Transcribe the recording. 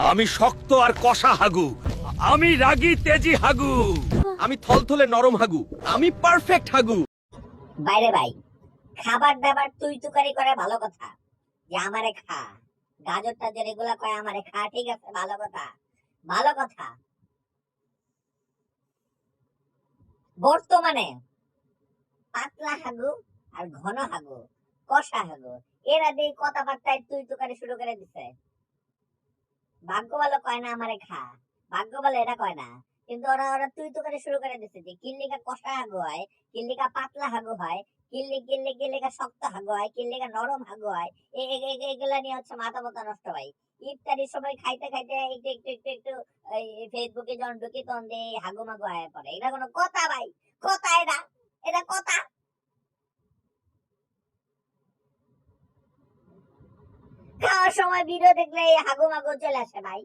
আমি শক্ত আর কষা হাগু, আমি রাগী তেজি হাগু, আমি থলথলে নরম হাগু, আমি পারফেক্ট হাগু। বাইরে ভাই, খাবার দাবার তুই তুকারি করে ভালো কথা, যে আমারে খা, গাজর টাজর এগুলা কয় আমারে খা, ঠিক আছে, ভালো কথা, ভালো কথা। বর্তমানে পাতলা হাগু আর ঘন হাগু, কষা হাগু, এরা দিয়ে কথাবার্তায় তুই তুকারি শুরু করে দিছে। ভাগ্য ভালো কয় না আমারে খা, ভাগ্য ভালো এটা কয় না, কিন্তু ওরা ওরা তুই তুকারি শুরু করে দিছে যে কিল্লিকা কষা হাগু হয়, কিল্লিকা পাতলা হাগু হয়, কিল্লিকা শক্ত হাগু হয়, কিল্লিকা নরম হাগু হয়। এগুলা নিয়ে হচ্ছে মাথা মতো নষ্ট ভাই। ইফতারির সময় খাইতে খাইতে একটু একটু একটু একটু ফেসবুকে যখন ঢুকি তখন দিয়ে হাগু মাগু হয়ে পড়ে। এটা কোনো কথা ভাই? কথা এটা? এটা কথা? খাওয়ার সময় ভিডিও দেখলে এই হাগু মাগু চলে আসে ভাই।